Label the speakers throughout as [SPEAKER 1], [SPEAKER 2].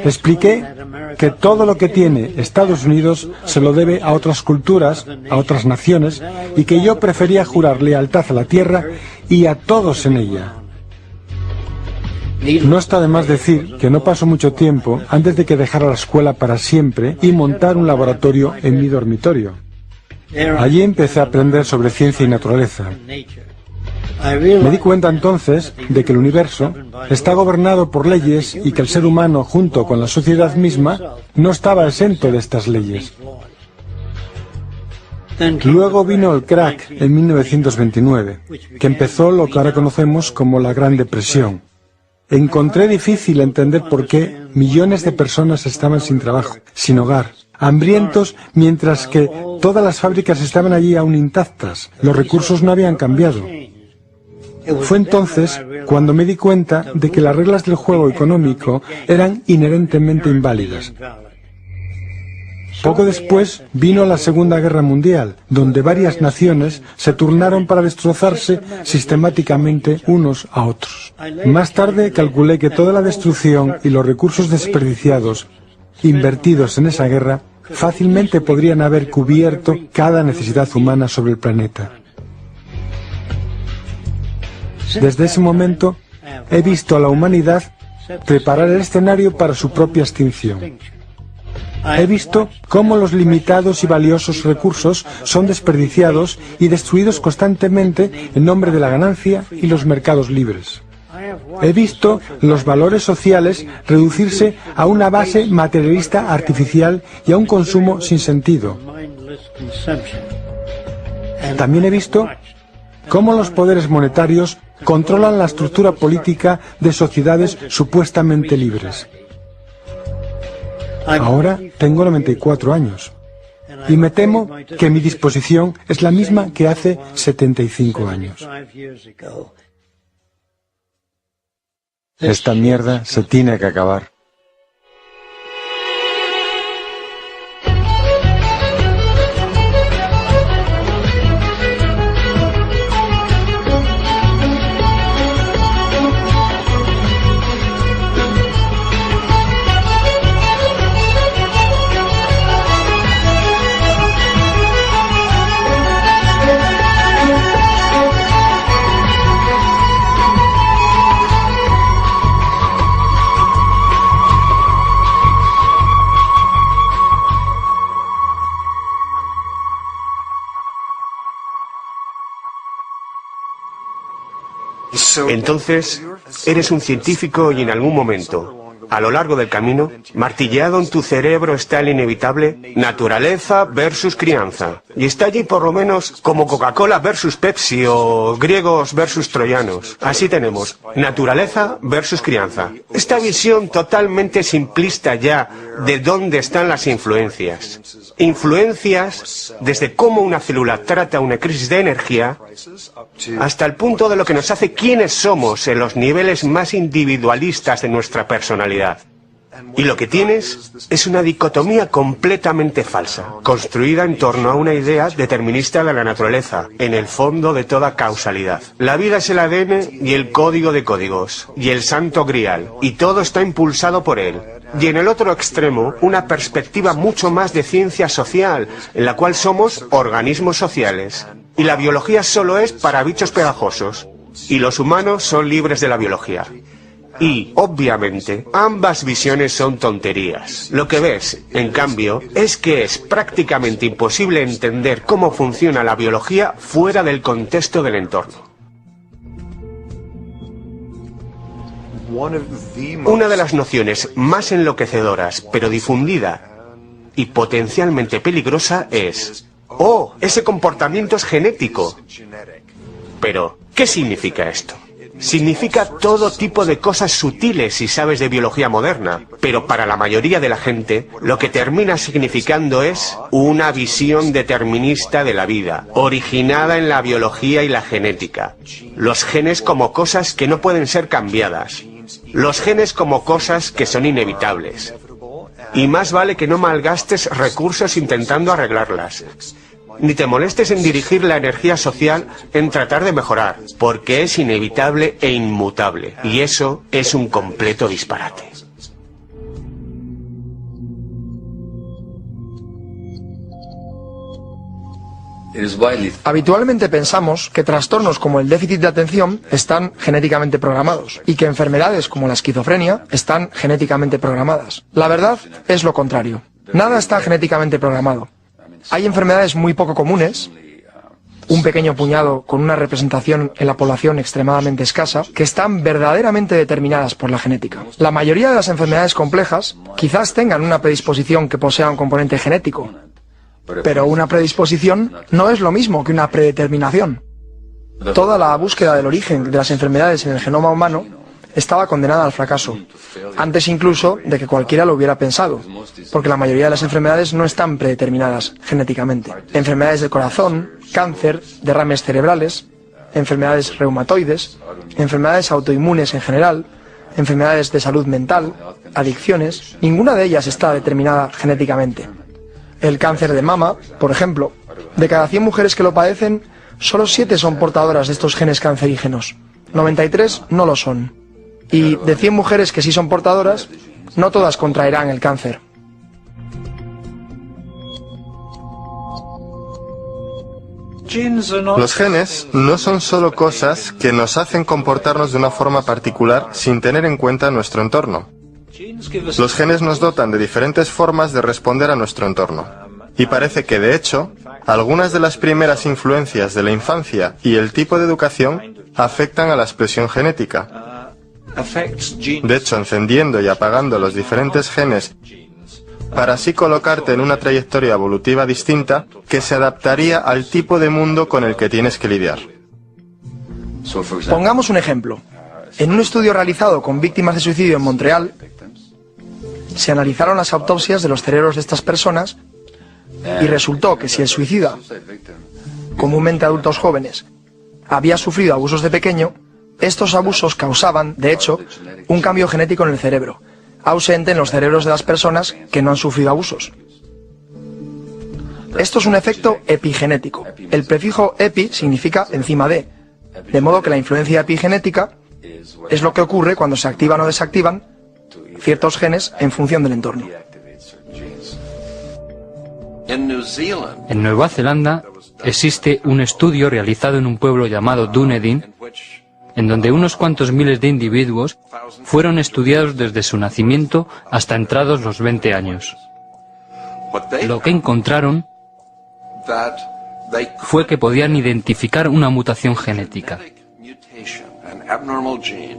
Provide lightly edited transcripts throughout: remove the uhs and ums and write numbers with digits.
[SPEAKER 1] Expliqué que todo lo que tiene Estados Unidos se lo debe a otras culturas, a otras naciones, y que yo prefería jurar lealtad a la tierra y a todos en ella. No está de más decir que no pasó mucho tiempo antes de que dejara la escuela para siempre y montar un laboratorio en mi dormitorio. Allí empecé a aprender sobre ciencia y naturaleza. Me di cuenta entonces de que el universo está gobernado por leyes y que el ser humano, junto con la sociedad misma, no estaba exento de estas leyes. Luego vino el crack en 1929, que empezó lo que ahora conocemos como la Gran Depresión. Encontré difícil entender por qué millones de personas estaban sin trabajo, sin hogar, hambrientos, mientras que todas las fábricas estaban allí aún intactas. Los recursos no habían cambiado. Fue entonces cuando me di cuenta de que las reglas del juego económico eran inherentemente inválidas. Poco después vino la Segunda Guerra Mundial, donde varias naciones se turnaron para destrozarse sistemáticamente unos a otros. Más tarde calculé que toda la destrucción y los recursos desperdiciados invertidos en esa guerra fácilmente podrían haber cubierto cada necesidad humana sobre el planeta. Desde ese momento he visto a la humanidad preparar el escenario para su propia extinción. He visto cómo los limitados y valiosos recursos son desperdiciados y destruidos constantemente en nombre de la ganancia y los mercados libres. He visto los valores sociales reducirse a una base materialista artificial y a un consumo sin sentido. También he visto cómo los poderes monetarios controlan la estructura política de sociedades supuestamente libres. Ahora tengo 94 años y me temo que mi disposición es la misma que hace 75 años.
[SPEAKER 2] Esta mierda se tiene que acabar.
[SPEAKER 3] Entonces, eres un científico y en algún momento, a lo largo del camino, martilleado en tu cerebro está el inevitable naturaleza versus crianza. Y está allí por lo menos como Coca-Cola versus Pepsi o griegos versus troyanos. Así tenemos naturaleza versus crianza. Esta visión totalmente simplista ya de dónde están las influencias. Influencias desde cómo una célula trata una crisis de energía hasta el punto de lo que nos hace quiénes somos en los niveles más individualistas de nuestra personalidad. Y lo que tienes es una dicotomía completamente falsa, construida en torno a una idea determinista de la naturaleza, en el fondo de toda causalidad. La vida es el ADN y el código de códigos, y el santo grial, y todo está impulsado por él. Y en el otro extremo, una perspectiva mucho más de ciencia social, en la cual somos organismos sociales. Y la biología solo es para bichos pegajosos, y los humanos son libres de la biología. Y, obviamente, ambas visiones son tonterías. Lo que ves, en cambio, es que es prácticamente imposible entender cómo funciona la biología fuera del contexto del entorno. Una de las nociones más enloquecedoras, pero difundida y potencialmente peligrosa es: ¡oh, ese comportamiento es genético! Pero, ¿qué significa esto? Significa todo tipo de cosas sutiles si sabes de biología moderna, pero para la mayoría de la gente lo que termina significando es una visión determinista de la vida, originada en la biología y la genética. Los genes como cosas que no pueden ser cambiadas, los genes como cosas que son inevitables. Y más vale que no malgastes recursos intentando arreglarlas. Ni te molestes en dirigir la energía social en tratar de mejorar, porque es inevitable e inmutable, y eso es un completo disparate.
[SPEAKER 4] Habitualmente pensamos que trastornos como el déficit de atención están genéticamente programados y que enfermedades como la esquizofrenia están genéticamente programadas. La verdad es lo contrario. Nada está genéticamente programado. Hay enfermedades muy poco comunes, un pequeño puñado con una representación en la población extremadamente escasa, que están verdaderamente determinadas por la genética. La mayoría de las enfermedades complejas quizás tengan una predisposición que posea un componente genético, pero una predisposición no es lo mismo que una predeterminación. Toda la búsqueda del origen de las enfermedades en el genoma humano estaba condenada al fracaso, antes incluso de que cualquiera lo hubiera pensado, porque la mayoría de las enfermedades no están predeterminadas genéticamente. Enfermedades del corazón, cáncer, derrames cerebrales, enfermedades reumatoides, enfermedades autoinmunes en general, enfermedades de salud mental, adicciones, ninguna de ellas está determinada genéticamente. El cáncer de mama, por ejemplo, de cada 100 mujeres que lo padecen, solo 7 son portadoras de estos genes cancerígenos, 93 no lo son. Y de 100 mujeres que sí son portadoras, no todas contraerán el cáncer.
[SPEAKER 5] Los genes no son solo cosas que nos hacen comportarnos de una forma particular sin tener en cuenta nuestro entorno. Los genes nos dotan de diferentes formas de responder a nuestro entorno. Y parece que, de hecho, algunas de las primeras influencias de la infancia y el tipo de educación afectan a la expresión genética. De hecho, encendiendo y apagando los diferentes genes para así colocarte en una trayectoria evolutiva distinta que se adaptaría al tipo de mundo con el que tienes que lidiar.
[SPEAKER 4] Pongamos un ejemplo. En un estudio realizado con víctimas de suicidio en Montreal, se analizaron las autopsias de los cerebros de estas personas y resultó que si el suicida, comúnmente adultos jóvenes, había sufrido abusos de pequeño, estos abusos causaban, de hecho, un cambio genético en el cerebro, ausente en los cerebros de las personas que no han sufrido abusos. Esto es un efecto epigenético. El prefijo epi significa encima de modo que la influencia epigenética es lo que ocurre cuando se activan o desactivan ciertos genes en función del entorno.
[SPEAKER 6] En Nueva Zelanda existe un estudio realizado en un pueblo llamado Dunedin, en donde unos cuantos miles de individuos fueron estudiados desde su nacimiento hasta entrados los 20 años. Lo que encontraron fue que podían identificar una mutación genética,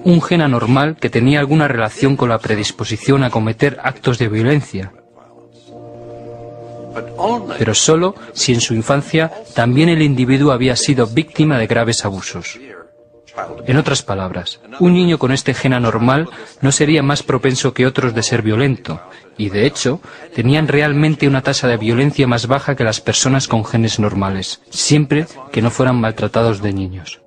[SPEAKER 6] un gen anormal que tenía alguna relación con la predisposición a cometer actos de violencia, pero solo si en su infancia también el individuo había sido víctima de graves abusos. En otras palabras, un niño con este gen anormal no sería más propenso que otros de ser violento, y de hecho, tenían realmente una tasa de violencia más baja que las personas con genes normales, siempre que no fueran maltratados de niños.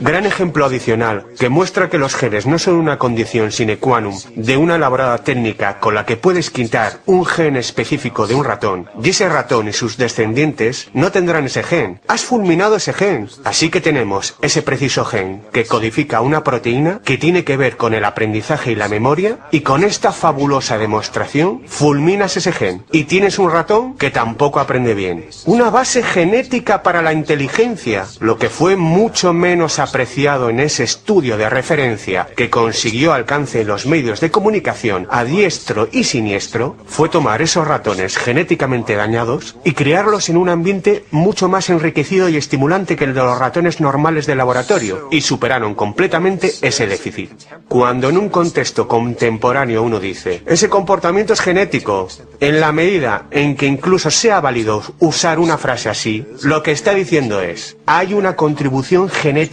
[SPEAKER 3] Gran ejemplo adicional que muestra que los genes no son una condición sine qua non de una elaborada técnica con la que puedes quitar un gen específico de un ratón, y ese ratón y sus descendientes no tendrán ese gen. Has fulminado ese gen. Así que tenemos ese preciso gen que codifica una proteína que tiene que ver con el aprendizaje y la memoria, y con esta fabulosa demostración fulminas ese gen y tienes un ratón que tampoco aprende bien. Una base genética para la inteligencia, lo que fue mucho menos apreciado en ese estudio de referencia que consiguió alcance en los medios de comunicación a diestro y siniestro, fue tomar esos ratones genéticamente dañados y criarlos en un ambiente mucho más enriquecido y estimulante que el de los ratones normales de laboratorio, y superaron completamente ese déficit. Cuando en un contexto contemporáneo uno dice, ese comportamiento es genético, en la medida en que incluso sea válido usar una frase así, lo que está diciendo es, hay una contribución genética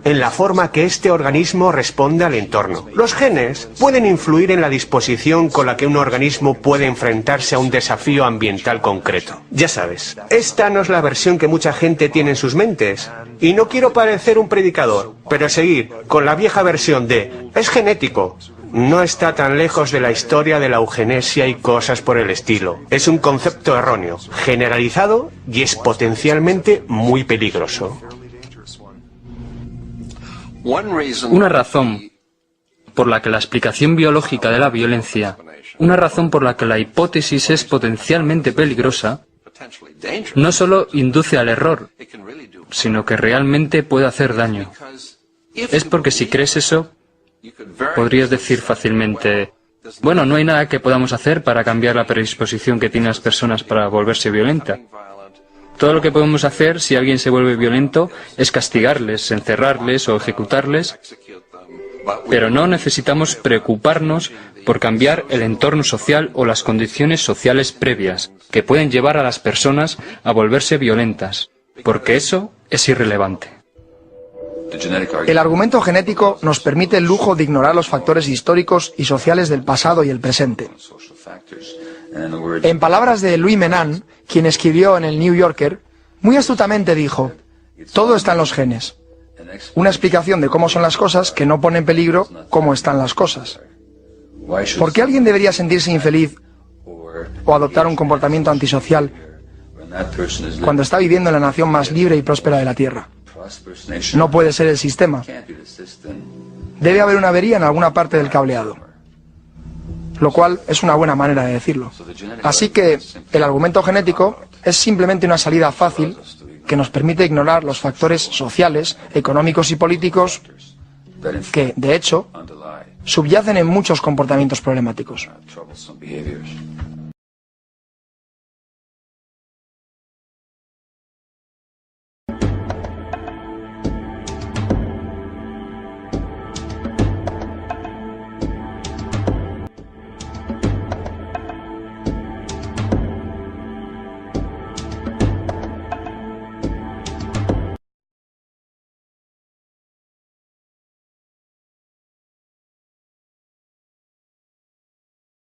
[SPEAKER 3] en la forma que este organismo responde al entorno. Los genes pueden influir en la disposición con la que un organismo puede enfrentarse a un desafío ambiental concreto. Ya sabes, esta no es la versión que mucha gente tiene en sus mentes. Y no quiero parecer un predicador, pero seguir con la vieja versión de es genético no está tan lejos de la historia de la eugenesia y cosas por el estilo. Es un concepto erróneo, generalizado y es potencialmente muy peligroso.
[SPEAKER 6] Una razón por la que la explicación biológica de la violencia, una razón por la que la hipótesis es potencialmente peligrosa, no solo induce al error, sino que realmente puede hacer daño. Es porque si crees eso, podrías decir fácilmente, bueno, no hay nada que podamos hacer para cambiar la predisposición que tienen las personas para volverse violentas. Todo lo que podemos hacer si alguien se vuelve violento es castigarles, encerrarles o ejecutarles, pero no necesitamos preocuparnos por cambiar el entorno social o las condiciones sociales previas que pueden llevar a las personas a volverse violentas, porque eso es irrelevante.
[SPEAKER 4] El argumento genético nos permite el lujo de ignorar los factores históricos y sociales del pasado y el presente. En palabras de Louis Menand, quien escribió en el New Yorker, muy astutamente dijo, todo está en los genes. Una explicación de cómo son las cosas que no pone en peligro cómo están las cosas. ¿Por qué alguien debería sentirse infeliz o adoptar un comportamiento antisocial cuando está viviendo en la nación más libre y próspera de la Tierra? No puede ser el sistema. Debe haber una avería en alguna parte del cableado. Lo cual es una buena manera de decirlo. Así que el argumento genético es simplemente una salida fácil que nos permite ignorar los factores sociales, económicos y políticos que, de hecho, subyacen en muchos comportamientos problemáticos.